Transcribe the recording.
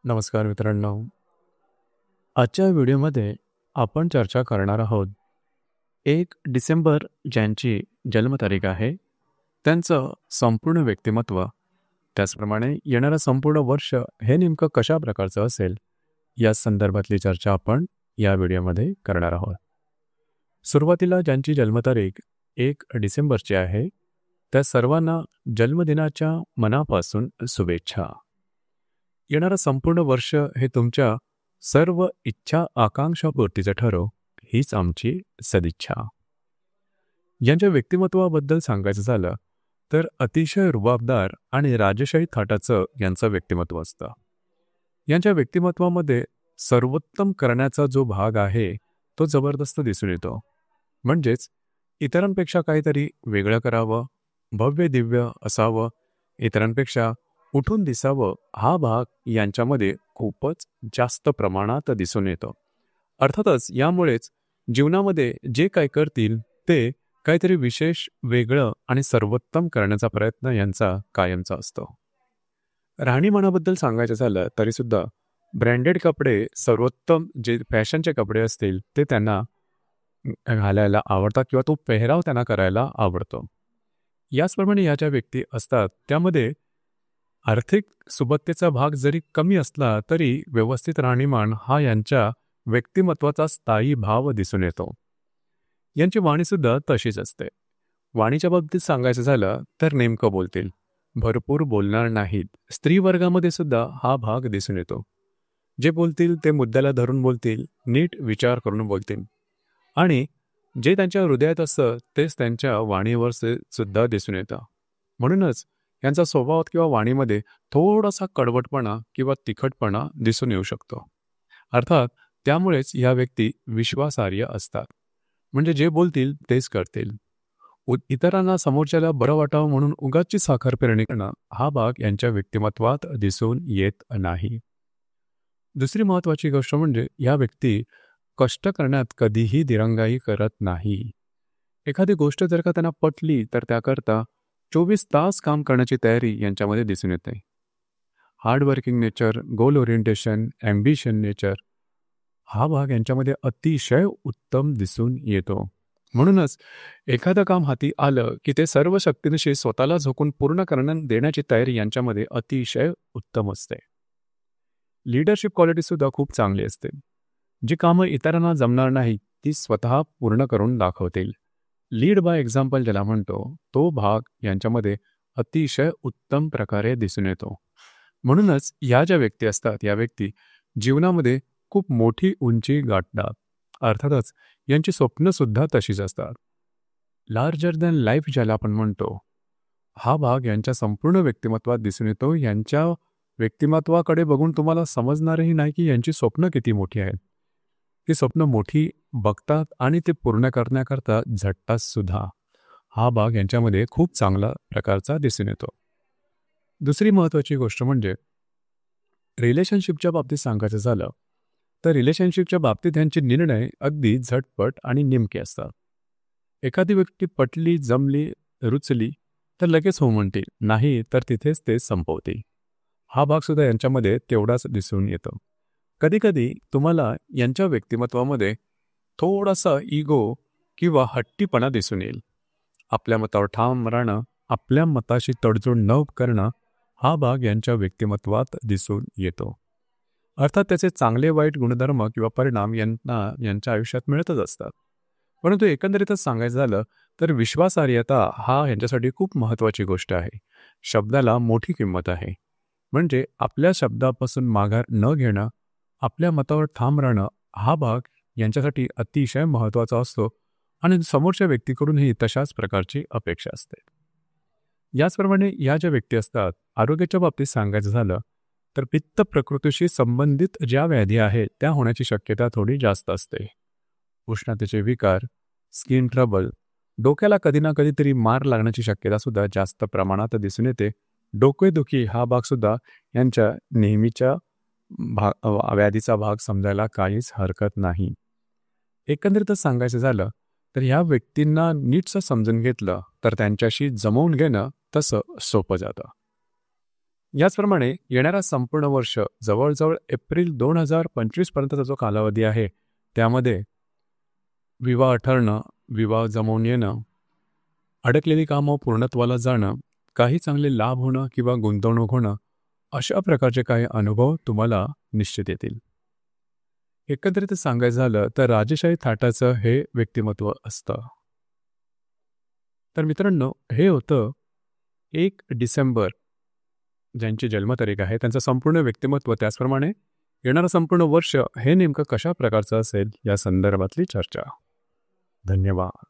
नमस्कार मित्रांनो. आजच्या व्हिडिओमध्ये आपण चर्चा करणार आहोत 1 डिसेंबर ज्यांची जन्मतारीख आहे त्यांचं संपूर्ण व्यक्तिमत्व, त्याचप्रमाणे येणारं संपूर्ण वर्ष हे नेमकं कशा प्रकारचं असेल या संदर्भातली चर्चा आपण या व्हिडिओमध्ये करणार आहोत. सुरुवातीला ज्यांची जन्मतारीख 1 डिसेंबरची आहे त्या सर्वांना जन्मदिनाच्या मनापासून शुभेच्छा. येणारं संपूर्ण वर्ष हे तुमच्या सर्व इच्छा आकांक्षा पूर्तीचं ठरो हीच आमची सदिच्छा. यांच्या व्यक्तिमत्वाबद्दल सांगायचं झालं तर अतिशय रुबाबदार आणि राजशाही थाटाचं यांचं व्यक्तिमत्व असतं. यांच्या व्यक्तिमत्वामध्ये सर्वोत्तम करण्याचा जो भाग आहे तो जबरदस्त दिसून येतो. म्हणजेच इतरांपेक्षा काहीतरी वेगळं करावं, भव्य दिव्य असावं, इतरांपेक्षा उठून दिसावं हा भाग यांच्यामध्ये खूपच जास्त प्रमाणात दिसून येतो. अर्थातच यामुळेच जीवनामध्ये जे काय करतील ते काहीतरी विशेष, वेगळं आणि सर्वोत्तम करण्याचा प्रयत्न यांचा कायमचा असतो. राहणीमानाबद्दल सांगायचं झालं तरीसुद्धा ब्रँडेड कपडे, सर्वोत्तम जे फॅशनचे कपडे असतील ते त्यांना घालायला आवडतात किंवा तो पेहराव त्यांना करायला आवडतो. याचप्रमाणे या ज्या व्यक्ती असतात त्यामध्ये आर्थिक सुबत्तेचा भाग जरी कमी असला तरी व्यवस्थित राहणीमान हा यांच्या व्यक्तिमत्वाचा स्थायी भाव दिसून येतो. यांची वाणीसुद्धा तशीच असते. वाणीच्या बाबतीत सांगायचं झालं तर नेमकं बोलतील, भरपूर बोलणार नाहीत. स्त्री वर्गामध्ये सुद्धा हा भाग दिसून येतो. जे बोलतील ते मुद्द्याला धरून बोलतील, नीट विचार करून बोलतील आणि जे त्यांच्या हृदयात असतं तेच त्यांच्या वाणीवर सुद्धा दिसून येतं. म्हणूनच यांचा स्वभावात किंवा वाणीमध्ये थोडासा कडवटपणा किंवा तिखटपणा दिसून येऊ शकतो. अर्थात त्यामुळेच या व्यक्ती विश्वासार्ह असतात. म्हणजे जे बोलतील तेच करतील. इतरांना समोरच्याला बरं वाटावं म्हणून उगाचची साखर पेरणी करणं हा भाग यांच्या व्यक्तिमत्वात दिसून येत नाही. दुसरी महत्त्वाची गोष्ट म्हणजे या व्यक्ती कष्ट करण्यात कधीही दिरंगाई करत नाही. एखादी गोष्ट जर का त्यांना पटली तर त्याकरता 24 तास काम करण्याची तयारी यांच्यामध्ये दिसून येते. हार्डवर्किंग नेचर, गोल ओरिएंटेशन, ॲम्बिशन नेचर हा भाग यांच्यामध्ये अतिशय उत्तम दिसून येतो. म्हणूनच एखादं काम हाती आलं की ते सर्व शक्तीनिशी स्वतःला झोकून पूर्ण करण्यात देण्याची तयारी यांच्यामध्ये अतिशय उत्तम असते. लीडरशिप क्वालिटीसुद्धा खूप चांगली असते. जी कामं इतरांना जमणार नाही ती स्वतः पूर्ण करून दाखवतील. लीड बाय एक्झाम्पल ज्याला म्हणतो तो भाग यांच्यामध्ये अतिशय उत्तम प्रकारे दिसून येतो. म्हणूनच या ज्या व्यक्ती असतात या व्यक्ती जीवनामध्ये खूप मोठी उंची गाठतात. अर्थातच यांची स्वप्नसुद्धा तशीच असतात. लार्जर दॅन लाईफ ज्याला आपण म्हणतो हा भाग यांच्या संपूर्ण व्यक्तिमत्वात दिसून येतो. यांच्या व्यक्तिमत्वाकडे बघून तुम्हाला समजणारही नाही की यांची स्वप्न किती मोठी आहेत. ती स्वप्न मोठी बघतात आणि ते पूर्ण करण्याकरता झटतात सुद्धा. हा भाग यांच्यामध्ये खूप चांगला प्रकारचा दिसून येतो. दुसरी महत्त्वाची गोष्ट म्हणजे रिलेशनशिपच्या बाबतीत सांगायचं झालं तर रिलेशनशिपच्या बाबतीत यांचे निर्णय अगदी झटपट आणि नेमके असतात. एखादी व्यक्ती पटली, जमली, रुचली तर लगेच हो म्हणतील, नाही तर तिथेच ते संपवतील. हा भाग सुद्धा यांच्यामध्ये तेवढाच दिसून येतो. कधीकधी तुम्हाला यांच्या व्यक्तिमत्वामध्ये थोडासा इगो किंवा हट्टीपणा दिसून येईल. आपल्या मतावर ठाम राहणं, आपल्या मताशी तडजोड न करणं हा भाग यांच्या व्यक्तिमत्वात दिसून येतो. अर्थात त्याचे चांगले वाईट गुणधर्म किंवा परिणाम यांना यांच्या आयुष्यात मिळतच असतात. परंतु एकंदरीतच सांगायचं झालं तर विश्वासार्हता हा यांच्यासाठी खूप महत्त्वाची गोष्ट आहे. शब्दाला मोठी किंमत आहे. म्हणजे आपल्या शब्दापासून माघार न घेणं, आपल्या मतावर ठाम राहणं हा भाग यांच्यासाठी अतिशय महत्त्वाचा असतो आणि समोरच्या व्यक्तीकडूनही तशाच प्रकारची अपेक्षा असते. याचप्रमाणे या ज्या व्यक्ती असतात आरोग्याच्या बाबतीत सांगायचं झालं तर पित्त प्रकृतीशी संबंधित ज्या व्याधी आहेत त्या होण्याची शक्यता थोडी जास्त असते. उष्णतेचे विकार, स्किन ट्रबल, डोक्याला कधी ना कधीतरी मार लागण्याची शक्यता सुद्धा जास्त प्रमाणात दिसून येते. डोकेदुखी हा भाग सुद्धा यांच्या नेहमीच्या व्याधीचा भाग समजायला काहीच हरकत नाही. एकंदरीतच सांगायचं झालं तर ह्या व्यक्तींना नीटसं समजून घेतलं तर त्यांच्याशी जमवून घेणं तसं सोपं जातं. याचप्रमाणे येणारा संपूर्ण वर्ष जवळजवळ एप्रिल 2025 पर्यंतचा जो कालावधी आहे त्यामध्ये विवाह ठरणं, विवाह जमवून येणं, अडकलेली कामं पूर्णत्वाला जाणं, काही चांगले लाभ होणं किंवा गुंतवणूक होणं, अशा प्रकारचे काही अनुभव तुम्हाला निश्चित येतील. एकंदरीत सांगायचं झालं तर राजेशाही थाटाचं हे व्यक्तिमत्व असतं. तर मित्रांनो, हे होतं 1 डिसेंबर ज्यांची जन्मतारीख आहे त्यांचं संपूर्ण व्यक्तिमत्व, त्याचप्रमाणे येणारं संपूर्ण वर्ष हे नेमकं कशा प्रकारचं असेल या संदर्भातली चर्चा. धन्यवाद.